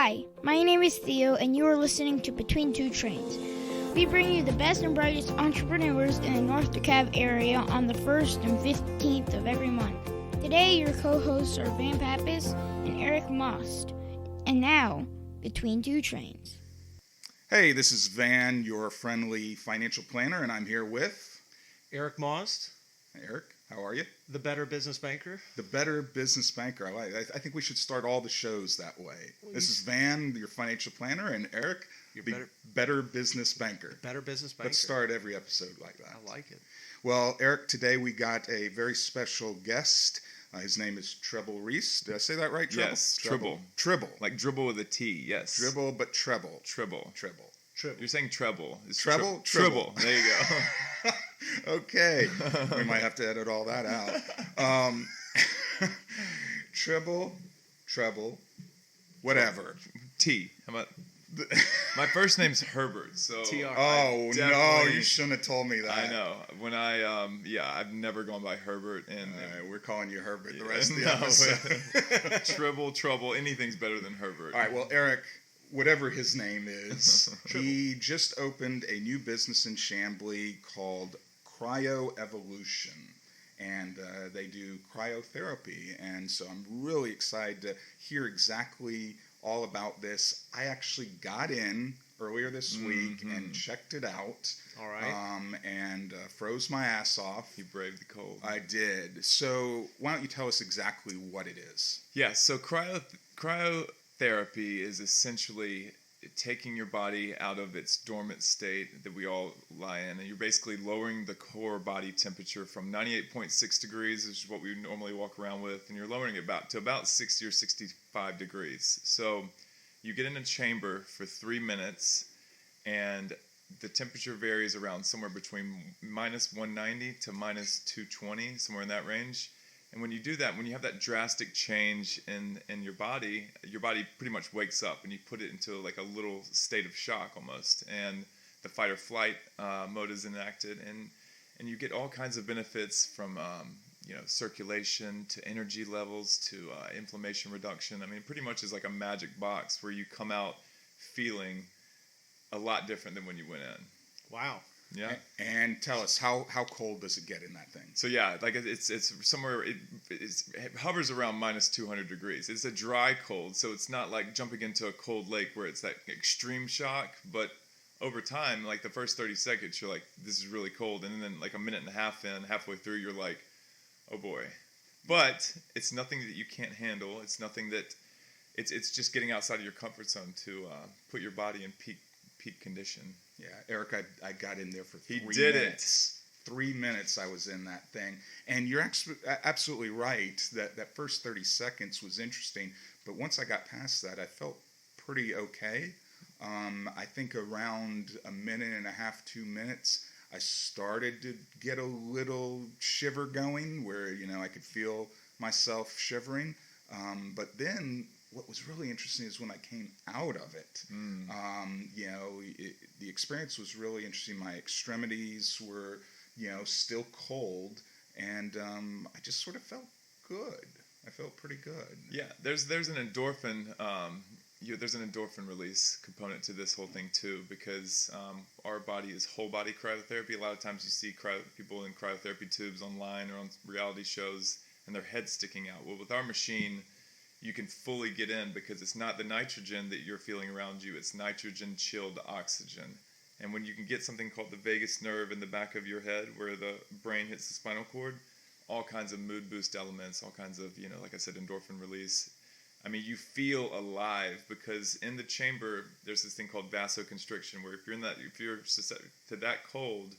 Hi, my name is Theo, and you are listening to Between Two Trains. We bring you the best and brightest entrepreneurs in the North DeKalb area on the 1st and 15th of every month. Today, your co-hosts are Van Pappas and Eric Most. And now, Between Two Trains. Hey, this is Van, your friendly financial planner, and I'm here with Eric Most. Eric, how are you? The Better Business Banker. The Better Business Banker. I think we should start all the shows that way. This is Van, your financial planner, and Eric, the better Business Banker. Better Business Banker. Let's start every episode like that. I like it. Well, Eric, today we got a very special guest. His name is Treble Reese. Did I say that right, Treble? Yes, Tribble. Tribble. Like dribble with a T, yes. Dribble, but treble. Tribble. Treble. You're saying treble. It's Treble? Tribble. There you go. Okay. We might have to edit all that out. Treble, whatever. T. How about... My first name's Herbert, so... TR. Oh, no, you shouldn't have told me that. I know. When I've never gone by Herbert, and... we're calling you Herbert the rest of the episode. Tribble, trouble, anything's better than Herbert. All right, well, Eric, whatever his name is, he just opened a new business in Chamblee called CryoEvolution, and they do cryotherapy, and so I'm really excited to hear exactly all about this. I actually got in earlier this week and checked it out. All right. And froze my ass off. You braved the cold. I did. So why don't you tell us exactly what it is? Yeah, so cryotherapy is essentially taking your body out of its dormant state that we all lie in, and you're basically lowering the core body temperature from 98.6 degrees, which is what we normally walk around with, and you're lowering it to about 60 or 65 degrees. So you get in a chamber for 3 minutes, and the temperature varies around somewhere between minus 190 to minus 220, somewhere in that range. And when you do that, when you have that drastic change in your body pretty much wakes up, and you put it into like a little state of shock almost, and the fight or flight mode is enacted, and you get all kinds of benefits from circulation to energy levels to inflammation reduction. I mean, pretty much is like a magic box where you come out feeling a lot different than when you went in. Wow. Yeah. And tell us, how cold does it get in that thing? So yeah, like it's somewhere, it hovers around minus 200 degrees. It's a dry cold, so it's not like jumping into a cold lake where it's that extreme shock, but over time, like the first 30 seconds, you're like, this is really cold, and then like a minute and a half in, halfway through, you're like, oh boy. But it's nothing that you can't handle. It's nothing that, it's just getting outside of your comfort zone to put your body in peak condition. Yeah, Eric, I got in there for 3 minutes. He did it. 3 minutes I was in that thing. And you're absolutely right that first 30 seconds was interesting. But once I got past that, I felt pretty okay. I think around a minute and a half, 2 minutes, I started to get a little shiver going where, I could feel myself shivering. But then what was really interesting is when I came out of it. The experience was really interesting. My extremities were, still cold, and I just sort of felt good. I felt pretty good. Yeah, there's an endorphin. There's an endorphin release component to this whole thing too, because our body is whole body cryotherapy. A lot of times you see people in cryotherapy tubes online or on reality shows, and their head's sticking out. Well, with our machine, you can fully get in because it's not the nitrogen that you're feeling around you. It's nitrogen chilled oxygen. And when you can get something called the vagus nerve in the back of your head where the brain hits the spinal cord, all kinds of mood boost elements, all kinds of, like I said, endorphin release. I mean, you feel alive because in the chamber, there's this thing called vasoconstriction where if you're to that cold,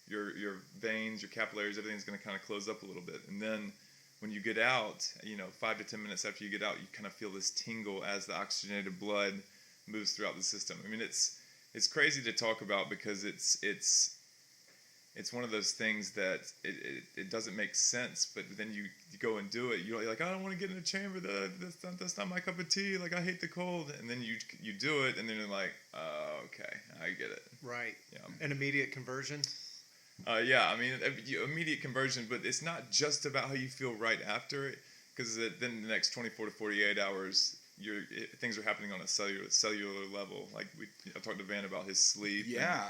your veins, your capillaries, everything's going to kind of close up a little bit. And then when you get out, 5 to 10 minutes after you get out, you kind of feel this tingle as the oxygenated blood moves throughout the system. I mean, it's crazy to talk about because it's one of those things that it doesn't make sense, but then you go and do it. You're like, I don't want to get in a chamber. That's not my cup of tea. Like, I hate the cold. And then you do it, and then you're like, oh, okay, I get it. Right. Yeah. An immediate conversion. Yeah, I mean, immediate conversion, but it's not just about how you feel right after it, because then the next 24 to 48 hours, things are happening on a cellular level. Like I talked to Van about his sleep. Yeah,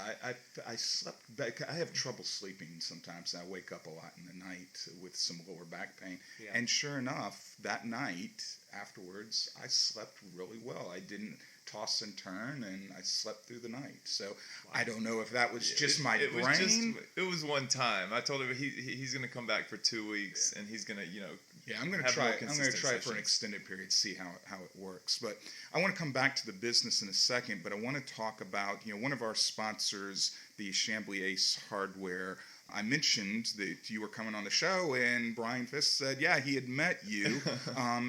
I slept back. I have trouble sleeping sometimes. I wake up a lot in the night with some lower back pain. Yeah. And sure enough, that night afterwards, I slept really well. I didn't toss and turn, and I slept through the night. So I don't know if that was just my brain. It was one time. I told him he's going to come back for 2 weeks, and he's going to, Yeah, I'm going to try. I'm going to try it for an extended period to see how it works. But I want to come back to the business in a second. But I want to talk about one of our sponsors, the Chambly Ace Hardware. I mentioned that you were coming on the show, and Brian Fisk said, yeah, he had met you.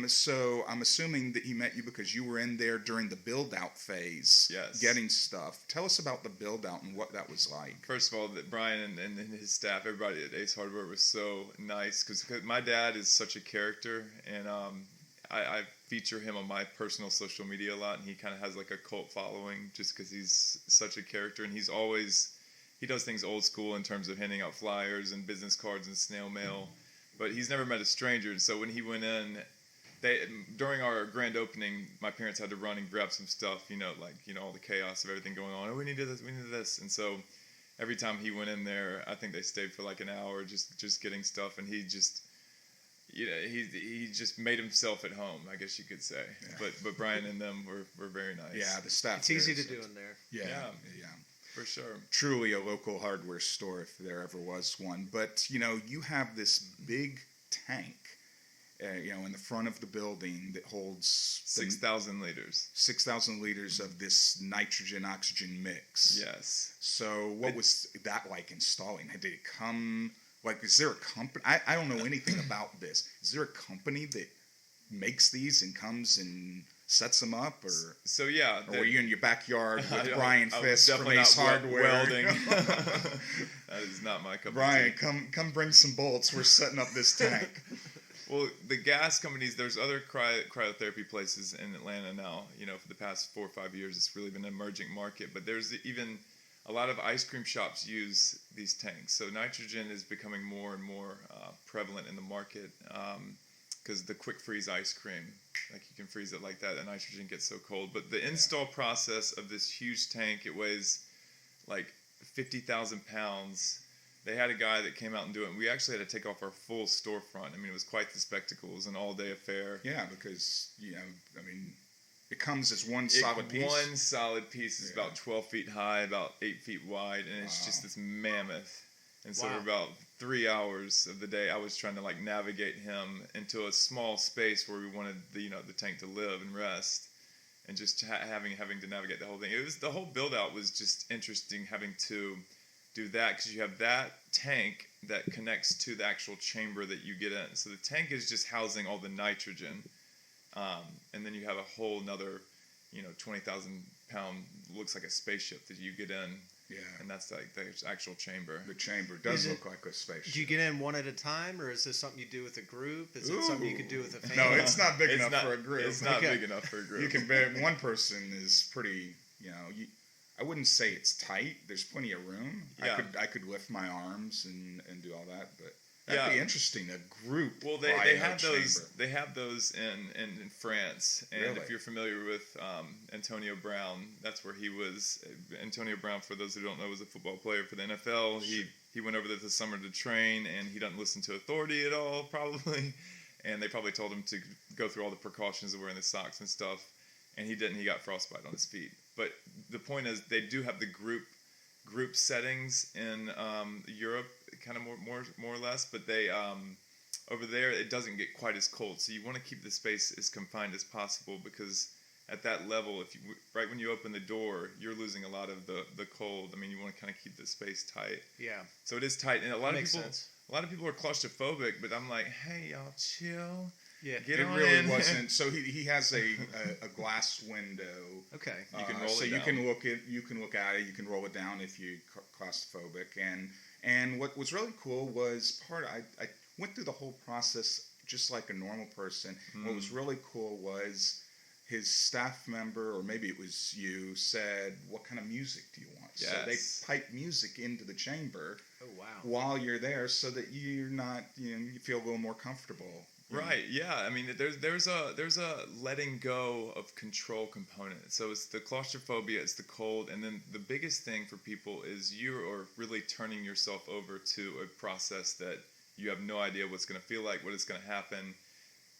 So I'm assuming that he met you because you were in there during the build-out phase, yes, getting stuff. Tell us about the build-out and what that was like. First of all, that Brian and his staff, everybody at Ace Hardware was so nice because my dad is such a character, and I feature him on my personal social media a lot, and he kind of has like a cult following just because he's such a character, and he does things old school in terms of handing out flyers and business cards and snail mail, but he's never met a stranger. And so when he went in, during our grand opening, my parents had to run and grab some stuff, all the chaos of everything going on. Oh, we need this. And so every time he went in there, I think they stayed for like an hour just getting stuff, and he just, he just made himself at home, I guess you could say. Yeah. But Brian and them were very nice. Yeah, the staff. It's easy to do in there. Yeah. For sure. Truly a local hardware store if there ever was one. But, you have this big tank, in the front of the building that holds 6,000 liters. 6,000 liters of this nitrogen-oxygen mix. Yes. So what was that like installing? Did it come, is there a company? I don't know anything about this. Is there a company that makes these and comes and sets them up, or so yeah? Or were you in your backyard with Brian Fisk from Ace Hardware? Welding. That is not my cup of Brian, tea. come bring some bolts. We're setting up this tank. Well, the gas companies, there's other cryotherapy places in Atlanta now. For the past 4 or 5 years, it's really been an emerging market. But there's even a lot of ice cream shops use these tanks. So nitrogen is becoming more and more prevalent in the market. Because the quick freeze ice cream, like you can freeze it like that, and nitrogen gets so cold. But the install process of this huge tank, it weighs like 50,000 pounds. They had a guy that came out and do it, and we actually had to take off our full storefront. I mean, it was quite the spectacle. It was an all-day affair. Yeah, because, it comes as one solid piece. One solid piece is about 12 feet high, about 8 feet wide, and it's just this mammoth. And so for about 3 hours of the day, I was trying to navigate him into a small space where we wanted the tank to live and rest, and just having to navigate the whole thing. The whole build out was just interesting, having to do that because you have that tank that connects to the actual chamber that you get in. So the tank is just housing all the nitrogen, and then you have a whole another 20,000 pound, looks like a spaceship that you get in. Yeah. And that's like the actual chamber. The chamber does look like a spaceship. Do you get in one at a time, or is this something you do with a group? Is it something you could do with a family? No, it's not big enough for a group. It's not big enough for a group. You can one person is pretty, I wouldn't say it's tight. There's plenty of room. Yeah. I could lift my arms and do all that, but that'd be interesting. A group. Well, they have those. Chamber. They have those in France, and Really? if you're familiar with Antonio Brown, that's where he was. Antonio Brown, for those who don't know, was a football player for the NFL. Sure. He went over there this summer to train, and he doesn't listen to authority at all, probably. And they probably told him to go through all the precautions of wearing the socks and stuff, and he didn't. He got frostbite on his feet. But the point is, they do have the group settings in Europe, kind of more or less, but they over there it doesn't get quite as cold, so you want to keep the space as confined as possible, because at that level, right when you open the door, you're losing a lot of the cold. I mean, you want to kind of keep the space tight. Yeah. So it is tight, and a lot of people are claustrophobic, but I'm like, hey, y'all, chill. Yeah, Get it on really in. wasn't. So he has a glass window. Okay. You can roll so it you down. can look at it. You can roll it down if you're claustrophobic. And what was really cool was I went through the whole process just like a normal person. What was really cool was his staff member, or maybe it was you, said, "What kind of music do you want?" Yes. So they pipe music into the chamber. Oh wow. While you're there, so that you're not, you feel a little more comfortable. Right. Yeah. I mean, there's a letting go of control component. So it's the claustrophobia, it's the cold, and then the biggest thing for people is you are really turning yourself over to a process that you have no idea what's going to feel like, what is going to happen,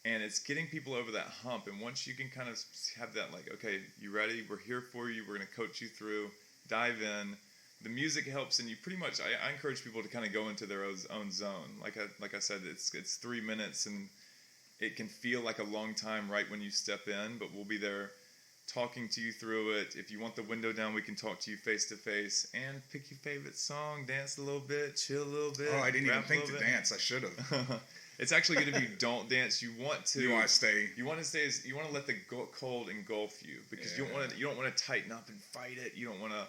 and it's getting people over that hump. And once you can kind of have that, like, okay, you ready? We're here for you. We're going to coach you through. Dive in. The music helps, and you pretty much. I encourage people to kind of go into their own zone. Like I said, it's 3 minutes and it can feel like a long time right when you step in, but we'll be there talking to you through it. If you want the window down, we can talk to you face to face and pick your favorite song, dance a little bit, chill a little bit. Oh, I didn't even think to dance. I should have. It's actually good if you don't dance. You want to. You want to stay. You want to stay. You want to let the cold engulf you because you don't want to tighten up and fight it. You don't want to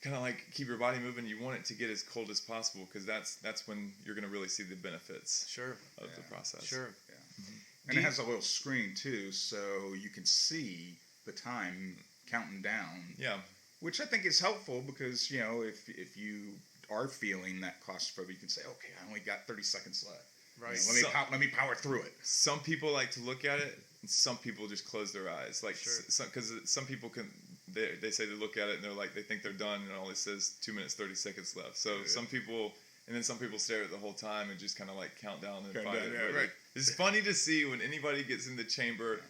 kind of like keep your body moving. You want it to get as cold as possible because that's when you're going to really see the benefits. Of the process. Sure. Yeah. Mm-hmm. And it has a little screen too, so you can see the time counting down. Yeah. Which I think is helpful because, you know, if you are feeling that claustrophobia, you can say, okay, I only got 30 seconds left. Right. You know, let me power through it. Some people like to look at it, and some people just close their eyes. Like, because some people can, they say they look at it and they're like, they think they're done, and all it says 2 minutes 30 seconds left. So some people. And then some people stare at it the whole time and just kind of like count down and find it. Yeah, right. It's funny to see when anybody gets in the chamber.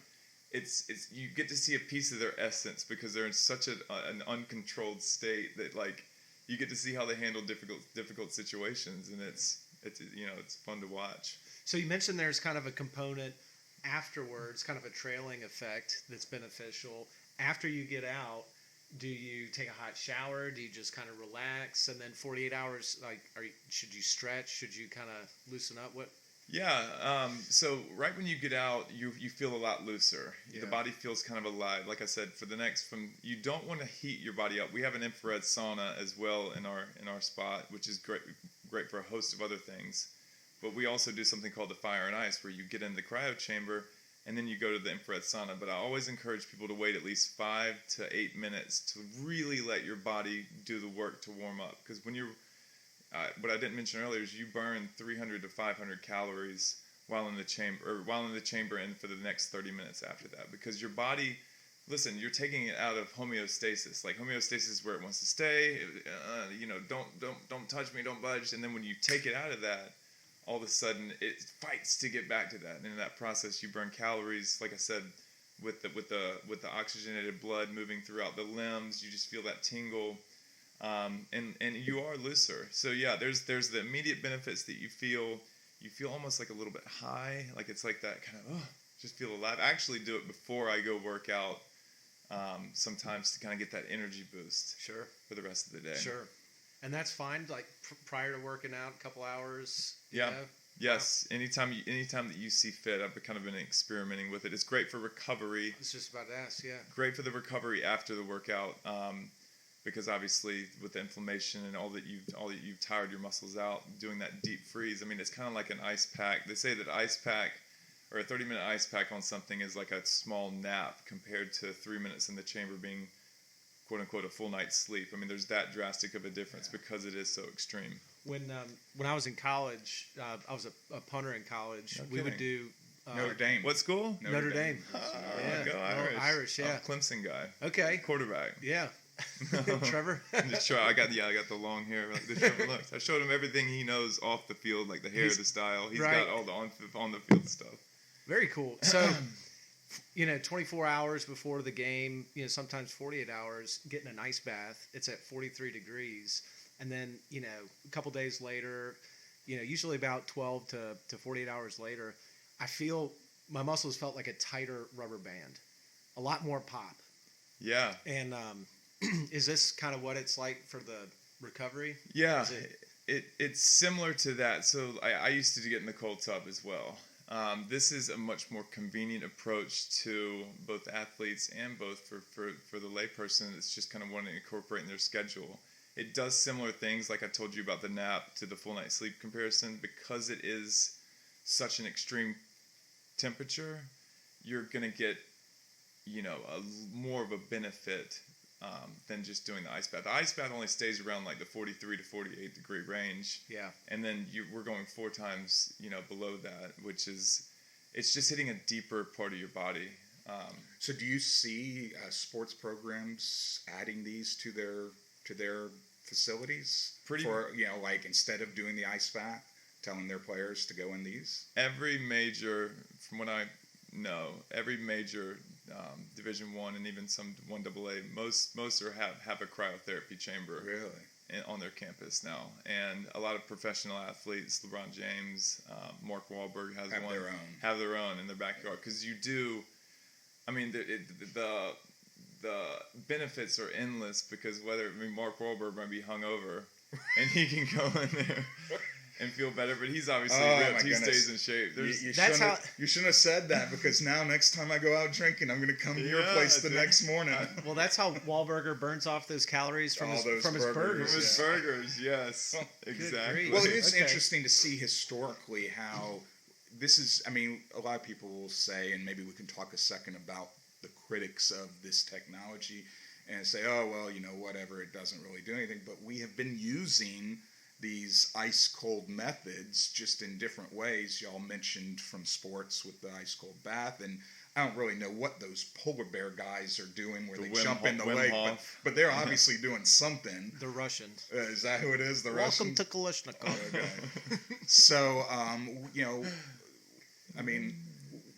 It's you get to see a piece of their essence because they're in such an uncontrolled state that like you get to see how they handle difficult situations, and it's fun to watch. So you mentioned there's kind of a component afterwards, kind of a trailing effect that's beneficial after you get out. Do you take a hot shower? Do you just kind of relax? And then 48 hours, like, should you stretch? Should you kind of loosen up? What? Yeah. So right when you get out, you feel a lot looser. Yeah. The body feels kind of alive. Like I said, you don't want to heat your body up. We have an infrared sauna as well in our spot, which is great for a host of other things. But we also do something called the fire and ice, where you get in the cryo chamber and then you go to the infrared sauna. But I always encourage people to wait at least 5 to 8 minutes to really let your body do the work to warm up. Because when you're, what I didn't mention earlier is you burn 300 to 500 calories while in the chamber and for the next 30 minutes after that. Because your body, listen, you're taking it out of homeostasis. Like homeostasis is where it wants to stay. Don't touch me, don't budge. And then when you take it out of that, all of a sudden it fights to get back to that, and in that process you burn calories. Like I said, with the oxygenated blood moving throughout the limbs, you just feel that tingle, and you are looser. So yeah, there's the immediate benefits that you feel almost like a little bit high, like it's like that kind of just feel alive. I actually do it before I go work out, sometimes to kind of get that energy boost. Sure. For the rest of the day. Sure. And that's fine, like prior to working out, a couple hours. Yeah. Yes. Wow. Anytime that you see fit, I've kind of been experimenting with it. It's great for recovery. I was just about to ask. Yeah. Great for the recovery after the workout, because obviously with the inflammation and all that you've tired your muscles out, doing that deep freeze. I mean, it's kind of like an ice pack. They say that ice pack or a 30-minute ice pack on something is like a small nap compared to 3 minutes in the chamber being, quote unquote, a full night's sleep. I mean, there's that drastic of a difference because it is so extreme. When I was in college, I was a punter in college. We would do Notre Dame. What school? Notre Dame. Oh, yeah. Go Irish. Irish, yeah. Clemson guy. Okay. Quarterback. Yeah. Trevor. I got the long hair. Like the Trevor looks. I showed him everything he knows off the field, like the hair, the style. He's got all the on the field stuff. Very cool. So, 24 hours before the game, sometimes 48 hours, getting an ice bath. It's at 43 degrees. And then, a couple days later, usually about 12 to 48 hours later, I feel my muscles felt like a tighter rubber band, a lot more pop. Yeah. And is this kind of what it's like for the recovery? Yeah. It's similar to that. So I used to get in the cold tub as well. This is a much more convenient approach to both athletes and both for the layperson that's just kind of wanting to incorporate in their schedule. It does similar things, like I told you about the nap to the full night sleep comparison. Because it is such an extreme temperature, you're going to get, more of a benefit than just doing the ice bath. The ice bath only stays around like the 43 to 48 degree range. Yeah. And then we're going 4 times, below that, which is, it's just hitting a deeper part of your body. So do you see sports programs adding these to their facilities? For, like instead of doing the ice bath, telling their players to go in these? Every major, from what I know, every major Division I and even some 1AA, most have a cryotherapy chamber. Really? On their campus now, and a lot of professional athletes, LeBron James, Mark Wahlberg have their own in their backyard, because you do. I mean, the benefits are endless, because Mark Wahlberg might be hungover, and he can go in there and feel better, but he's obviously ripped. He stays in shape. You shouldn't have said that, because now next time I go out drinking, I'm going to come to your place the next morning. Well, that's how Wahlberger burns off those calories from his burgers. From his burgers, yes. Exactly. Well, it is interesting to see historically how this is, I mean, a lot of people will say, and maybe we can talk a second about the critics of this technology and say, oh, well, whatever, it doesn't really do anything. But we have been using these ice cold methods just in different ways. Y'all mentioned from sports with the ice cold bath, and I don't really know what those polar bear guys are doing where they jump in the lake, but they're obviously doing something. The Russians. Is that who it is? The Russians? Welcome to Kalashnikov. Okay. So, I mean,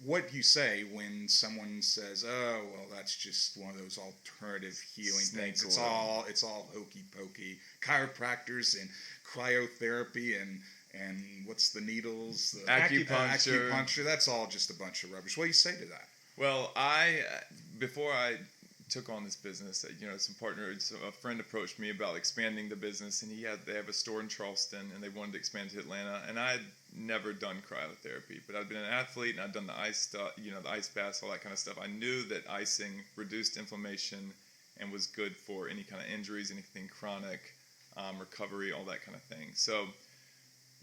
what do you say when someone says, "Oh, well, that's just one of those alternative healing things. It's all hokey pokey. Chiropractors and cryotherapy and what's the needles? The acupuncture. That's all just a bunch of rubbish." What do you say to that? Well, before I took on this business, a friend approached me about expanding the business, and they have a store in Charleston, and they wanted to expand to Atlanta, and I'd never done cryotherapy, but I'd been an athlete, and I'd done the ice stuff, the ice baths, all that kind of stuff. I knew that icing reduced inflammation and was good for any kind of injuries, anything chronic, recovery, all that kind of thing. So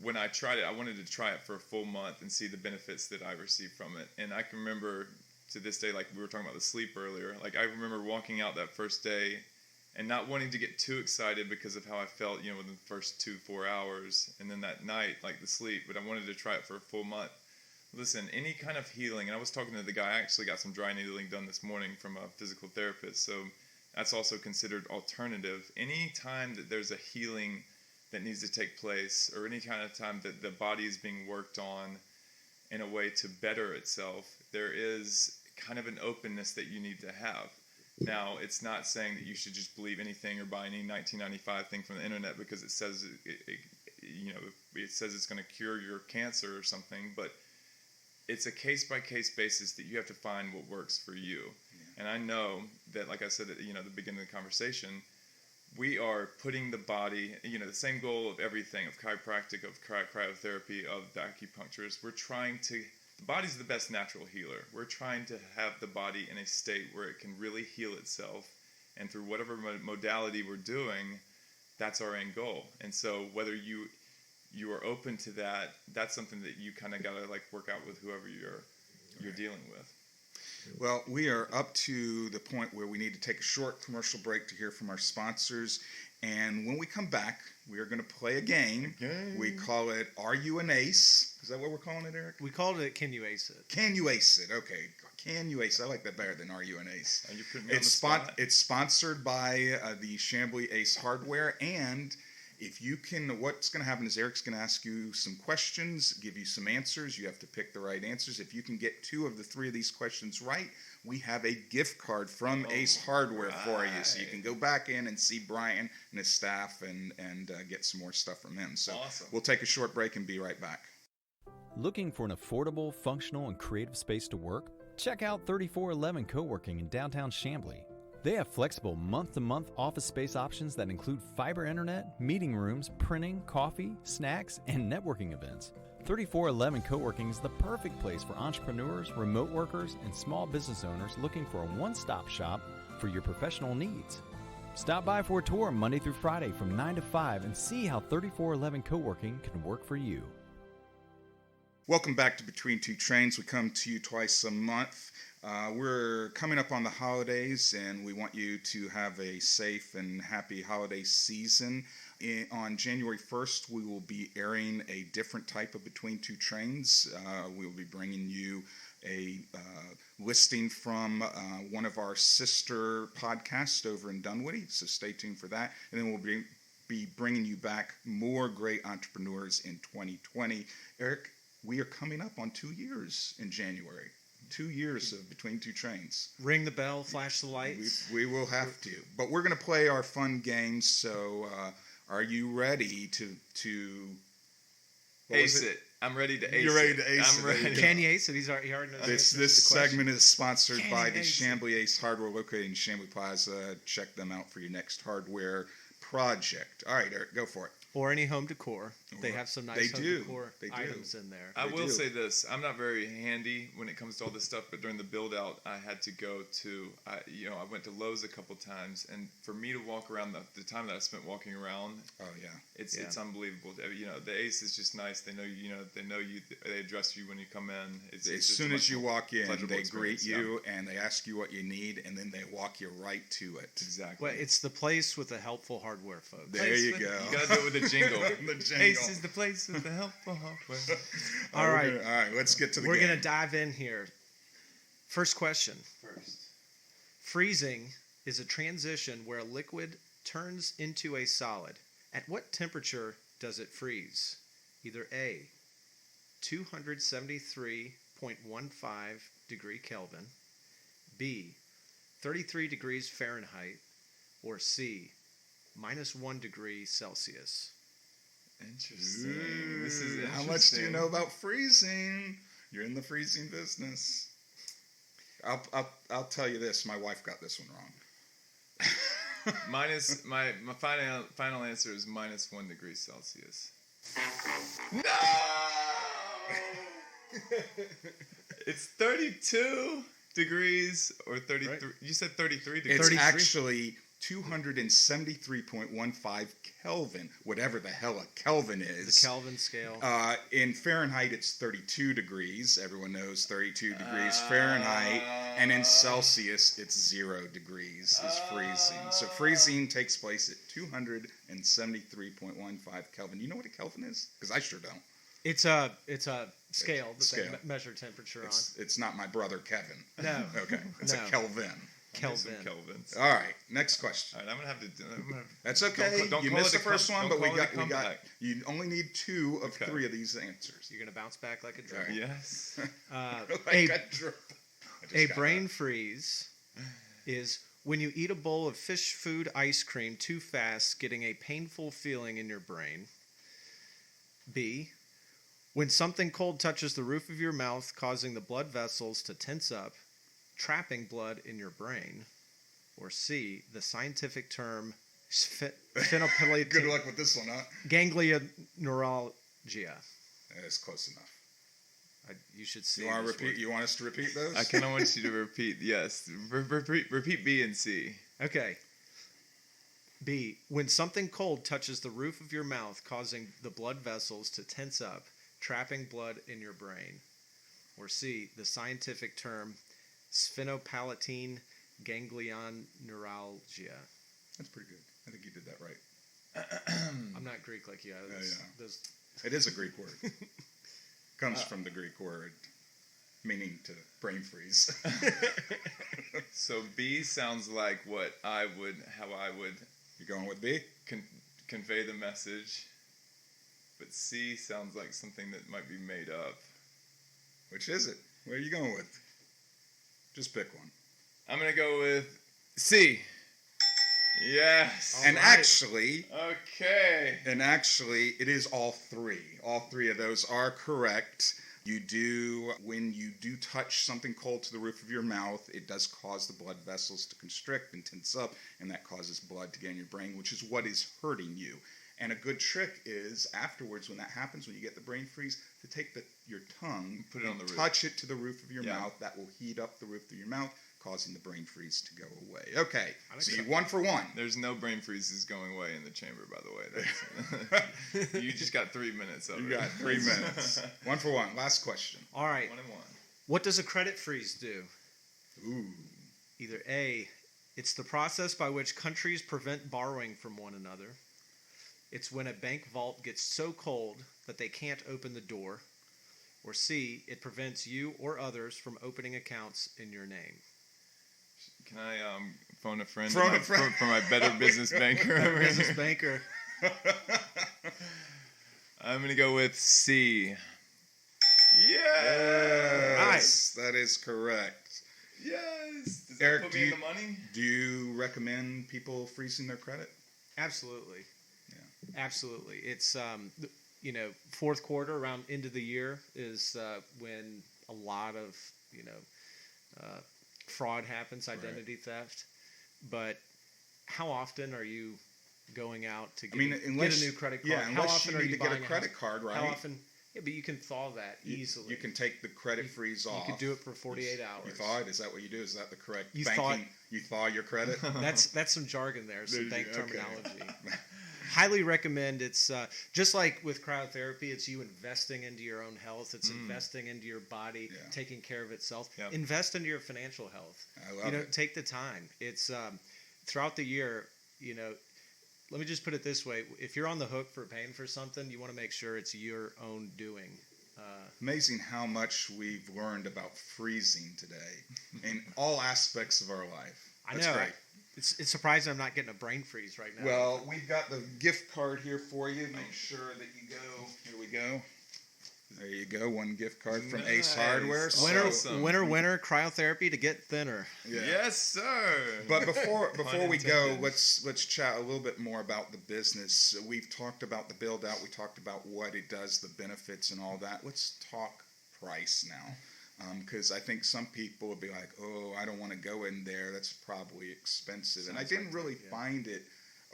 when I tried it, I wanted to try it for a full month and see the benefits that I received from it. And I can remember to this day, like we were talking about the sleep earlier, like I remember walking out that first day and not wanting to get too excited because of how I felt, within the first 2-4 hours, and then that night, like the sleep, but I wanted to try it for a full month. Listen, any kind of healing, and I was talking to the guy, I actually got some dry needling done this morning from a physical therapist, so that's also considered alternative. Any time that there's a healing that needs to take place, or any kind of time that the body is being worked on in a way to better itself, there is kind of an openness that you need to have. Now, it's not saying that you should just believe anything or buy any 1995 thing from the internet because it says it says it's going to cure your cancer or something, but it's a case-by-case basis that you have to find what works for you. Yeah. And I know that, like I said at the beginning of the conversation, we are putting the body, the same goal of everything, of chiropractic, of cryotherapy, of the acupuncturist. The body's the best natural healer. We're trying to have the body in a state where it can really heal itself. And through whatever modality we're doing, that's our end goal. And so whether you are open to that, that's something that you kind of got to work out with whoever you're dealing with. Well, we are up to the point where we need to take a short commercial break to hear from our sponsors. And when we come back, we are going to play a game. We call it Are You an Ace? Is that what we're calling it, Eric? We called it Can You Ace It? Can You Ace It? Okay. Can You Ace? I like that better than Are You an Ace? You put me on the spot. It's sponsored by the Chambly Ace Hardware. And if you can, what's going to happen is Eric's going to ask you some questions, give you some answers. You have to pick the right answers. If you can get 2 of the 3 of these questions right, we have a gift card from Ace Hardware for you. So you can go back in and see Brian and his staff and get some more stuff from him. So awesome. We'll take a short break and be right back. Looking for an affordable, functional, and creative space to work? Check out 3411 Co-working in downtown Chambly. They have flexible month-to-month office space options that include fiber internet, meeting rooms, printing, coffee, snacks, and networking events. 3411 Co-working is the perfect place for entrepreneurs, remote workers, and small business owners looking for a one-stop shop for your professional needs. Stop by for a tour Monday through Friday from 9 to 5 and see how 3411 Co-working can work for you. Welcome back to Between Two Trains. We come to you twice a month We're coming up on the holidays, and we want you to have a safe and happy holiday season. On January 1st, we will be airing a different type of Between Two Trains. We will be bringing you a listing from one of our sister podcasts over in Dunwoody, so stay tuned for that. And then we'll be bringing you back more great entrepreneurs in 2020. Eric, we are coming up on 2 years in January. 2 years of Between Two Trains. Ring the bell, flash the lights. We will have to. But we're going to play our fun games, so are you ready to ace it? I'm ready to ace it. You're ready to ace it. I'm ready. Can you ace it? He already knows. This segment is sponsored Can by you the ace Chambly Ace Hardware located in Chambly Plaza. Check them out for your next hardware project. All right, Eric, go for it. Or any home decor. They have some nice home decor items in there. I will say this. I'm not very handy when it comes to all this stuff, but during the build out, I had to go to, I went to Lowe's a couple times, and for me to walk around, the time that I spent walking around, it's unbelievable. The Ace is just nice. They know you, they address you when you come in. As soon as you walk in, they greet you and they ask you what you need, and then they walk you right to it. Exactly. Well, it's the place with the helpful hardware, folks. There you go. You got to do it with a jingle. The jingle. Ace is the place with the helpful hardware. All right. All right, let's get to the We're game. going to dive in here. First question. Freezing is a transition where a liquid turns into a solid. At what temperature does it freeze? Either A, 273.15 degree Kelvin, B, 33 degrees Fahrenheit, or C, -1 degree Celsius. Interesting. Ooh, This is interesting. how much do you know about freezing? You're in the freezing business. I'll tell you this. My wife got this one wrong. Minus my final answer is -1 degree Celsius. No. It's 32 degrees or 33. Right. You said 33 degrees. It's 33? actually 273.15 Kelvin, whatever the hell a Kelvin is. The Kelvin scale. In Fahrenheit, it's 32 degrees. Everyone knows 32 degrees Fahrenheit. And in Celsius, it's 0 degrees is freezing. So freezing takes place at 273.15 Kelvin. You know what a Kelvin is? Because I sure don't. It's a scale that Scale. they measure temperature on. It's not my brother Kevin. No. Okay. It's No. a Kelvin. Kelvin. Kelvins. All right. Next question. All right, I'm gonna have to. That's okay. Don't you call missed it the first one, don't but we call it got. a comeback. You only need 2 of Okay. 3 of these answers. You're going to bounce back like a All drip. right. Yes. Like a drip. I just A got brain freeze is when you eat a bowl of fish food ice cream too fast, getting a painful feeling in your brain. B, when something cold touches the roof of your mouth, causing the blood vessels to tense up, trapping blood in your brain. Or C, the scientific term phenylpalatin Good luck with this one, huh? ganglioneuralgia. It's close enough. You should see. You want to this repeat? word. You want us to repeat those? I kind of want you to repeat. Yes. Repeat B and C. Okay. B, when something cold touches the roof of your mouth, causing the blood vessels to tense up, trapping blood in your brain. Or C, the scientific term sphenopalatine ganglioneuralgia. That's pretty good. I think you did that right. I'm not Greek like you. Those, It is a Greek word. Comes from the Greek word meaning to brain freeze. So B sounds like how I would You going with B? convey the message, but C sounds like something that might be made up. Which is it? What are you going with? Just pick one. I'm gonna go with C. Yes. And right. actually, it is all 3. All 3 of those are correct. When you do touch something cold to the roof of your mouth, it does cause the blood vessels to constrict and tense up, and that causes blood to get in your brain, which is what is hurting you. And a good trick is afterwards, when that happens, when you get the brain freeze, to take your tongue, put it on the roof, touch it to the roof of your Yeah. mouth. That will heat up the roof of your mouth, causing the brain freeze to go away. Okay, so you 1 for 1. There's no brain freezes going away in the chamber, by the way. You just got 3 minutes of it. You got 3 minutes. 1 for 1. Last question. all right. 1 and 1. What does a credit freeze do? Ooh. Either A, it's the process by which countries prevent borrowing from one another. It's when a bank vault gets so cold that they can't open the door. Or C, it prevents you or others from opening accounts in your name. Can I phone a friend? Phone a friend. For my better business banker. Business banker. I'm going to go with C. Yes, that is correct. Yes. Does Eric, that put me in the money? Do you recommend people freezing their credit? Absolutely. Yeah. Absolutely. It's, fourth quarter, around end of the year is when a lot of, fraud happens, identity theft. But how often are you going out to get a new credit card? Yeah, how unless often you are need you to get a buying credit card, right? How often? Yeah, but you can thaw that easily. You can take the credit freeze off. You could do it for 48 hours. You thaw it? Is that what you do? Is that the correct You banking? You thaw your credit? That's some jargon there, some bank Okay. terminology. Highly recommend. It's just like with cryotherapy, it's you investing into your own health. It's investing into your body, taking care of itself. Yep. Invest into your financial health. I love it. Take the time. It's throughout the year, let me just put it this way. If you're on the hook for paying for something, you want to make sure it's your own doing. Amazing how much we've learned about freezing today in all aspects of our life. That's I know. great. It's surprising I'm not getting a brain freeze right now. Well, we've got the gift card here for you. Make sure that you go. Here we go. There you go. One gift card from Ace Hardware. Awesome. Winner, cryotherapy to get thinner. Yeah. Yes, sir. But before we go, intended. let's chat a little bit more about the business. We've talked about the build out. We talked about what it does, the benefits, and all that. Let's talk price now, because I think some people will be like, "Oh, I don't want to go in there. That's probably expensive." And I didn't really find it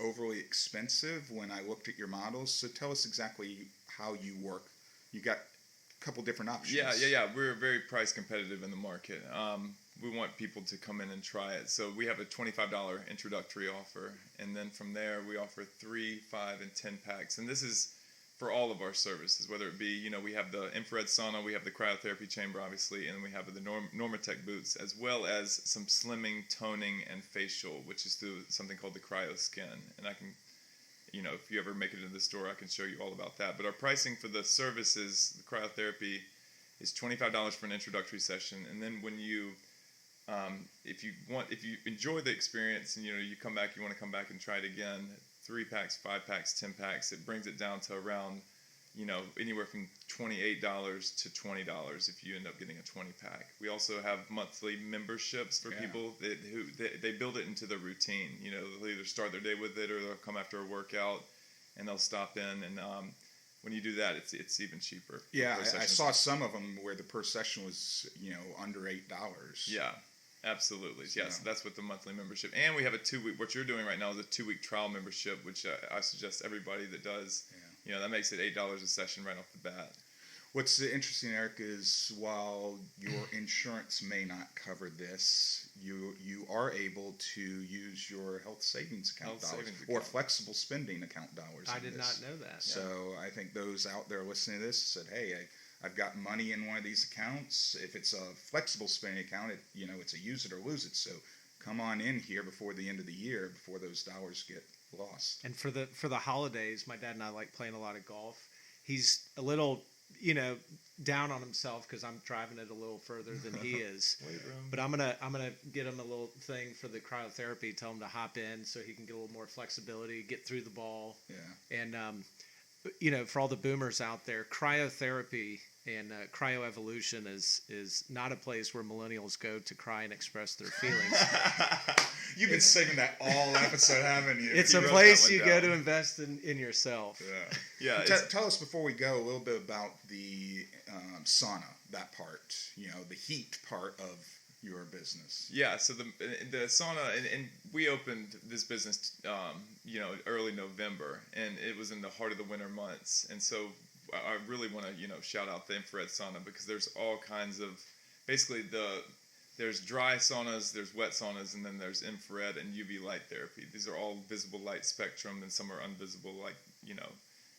overly expensive when I looked at your models. So tell us exactly how you work. You got a couple different options. Yeah. We're very price competitive in the market. We want people to come in and try it. So we have a $25 introductory offer. And then from there, we offer 3, 5, and 10 packs. And this is for all of our services, whether it be, we have the infrared sauna, we have the cryotherapy chamber, obviously, and we have the Normatec boots, as well as some slimming, toning, and facial, which is through something called the Cryo Skin. And I can, if you ever make it into the store, I can show you all about that. But our pricing for the services, the cryotherapy, is $25 for an introductory session. And then when you, if you enjoy the experience and, you want to come back and try it again, 3 packs, 5 packs, 10 packs, it brings it down to around, anywhere from $28 to $20 if you end up getting a 20-pack. We also have monthly memberships for people who build it into their routine. They'll either start their day with it or they'll come after a workout and they'll stop in. And when you do that, it's even cheaper. Yeah, I saw some of them where the per session was, under $8. Yeah. Absolutely. Yes, that's what the monthly membership. And we have a 2-week, what you're doing right now is a 2-week trial membership, which I suggest everybody that does, that makes it $8 a session right off the bat. What's interesting, Eric, is while your insurance may not cover this, you are able to use your health savings account dollars or flexible spending account dollars. I did not know that. So I think those out there listening to this said, hey, I've got money in one of these accounts. If it's a flexible spending account, it's a use it or lose it. So come on in here before the end of the year, before those dollars get lost. And for the holidays, my dad and I like playing a lot of golf. He's a little, down on himself because I'm driving it a little further than he is. But I'm gonna get him a little thing for the cryotherapy. Tell him to hop in so he can get a little more flexibility, get through the ball. Yeah. And for all the boomers out there, cryotherapy and CryoEvolution is not a place where millennials go to cry and express their feelings. You've been saying that all episode, haven't you? It's a place you go to invest in yourself. Yeah. Tell us before we go a little bit about the sauna, that part, the heat part of your business. Yeah, so the sauna, and we opened this business, early November, and it was in the heart of the winter months. And so I really want to, shout out the infrared sauna because there's all kinds of, basically there's dry saunas, there's wet saunas, and then there's infrared and UV light therapy. These are all visible light spectrum, and some are invisible,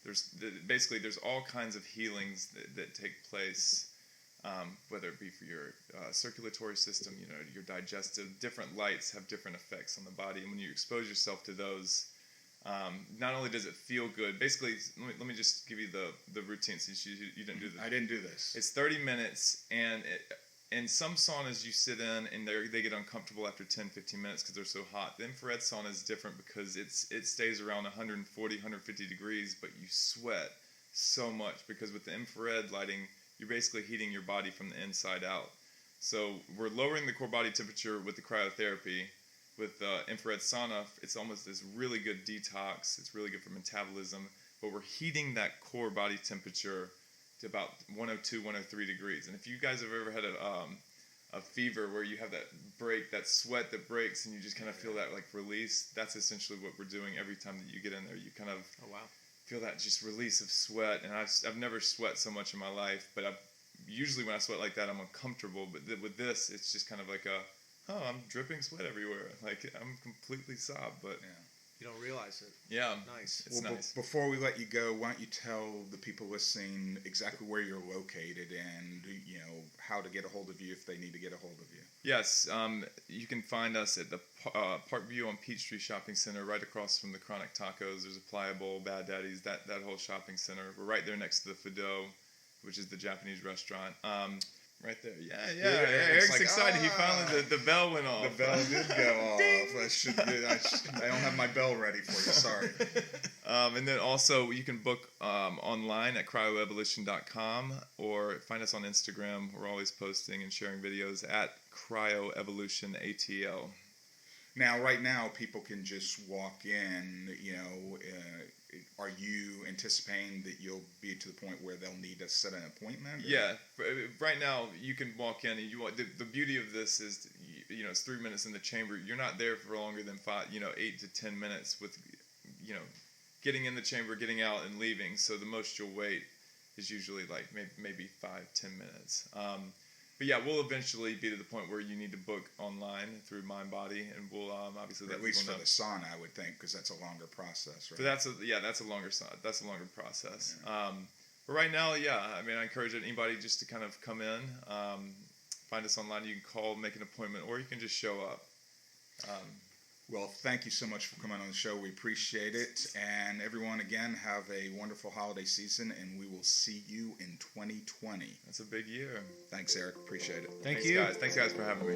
there's all kinds of healings that take place whether it be for your circulatory system, your digestive. Different lights have different effects on the body, and when you expose yourself to those, not only does it feel good. Basically, let me just give you the routine since you didn't do this. I didn't do this. It's 30 minutes, and in some saunas you sit in and they get uncomfortable after 10-15 minutes because they're so hot. The infrared sauna is different because it stays around 140, 150 degrees, but you sweat so much because with the infrared lighting, you're basically heating your body from the inside out. So we're lowering the core body temperature with the cryotherapy. With infrared sauna, it's almost this really good detox. It's really good for metabolism, but we're heating that core body temperature to about 102, 103 degrees. And if you guys have ever had a fever where you have that sweat that breaks and you just kind of feel that like release, that's essentially what we're doing every time that you get in there. You kind of feel that just release of sweat. And I've never sweat so much in my life, but usually when I sweat like that, I'm uncomfortable. But with this, it's just kind of like I'm dripping sweat everywhere. Like I'm completely sobbed, but You don't realize it. yeah, Nice. It's nice. Before we let you go, why don't you tell the people listening exactly where you're located and how to get a hold of you if they need to get a hold of you. Yes, you can find us at the Parkview on Peachtree Shopping Center, right across from the Chronic Tacos. There's a Pliable, Bad Daddy's, that whole shopping center. We're right there next to the Fido, which is the Japanese restaurant. Right there, yeah. Eric's like, excited. He finally the bell went off. The bell did go off. I don't have my bell ready for you. Sorry. And then also you can book online at cryoevolution.com or find us on Instagram. We're always posting and sharing videos at CryoEvolution ATL. Now, right now, people can just walk in. Are you anticipating that you'll be to the point where they'll need to set an appointment? Or? Yeah, right now you can walk in and the beauty of this is, it's 3 minutes in the chamber. You're not there for longer than 8 to 10 minutes with, getting in the chamber, getting out and leaving. So the most you'll wait is usually like maybe 5-10 minutes. But yeah, we'll eventually be to the point where you need to book online through MindBody, and we'll obviously at least for the sauna, I would think, because that's a longer process, right? But that's a longer process. Yeah. But right now, I encourage anybody just to kind of come in, find us online. You can call, make an appointment, or you can just show up. Well, thank you so much for coming on the show. We appreciate it. And everyone, again, have a wonderful holiday season, and we will see you in 2020. That's a big year. Thanks, Eric. Appreciate it. Thanks, guys. Thanks, guys, for having me.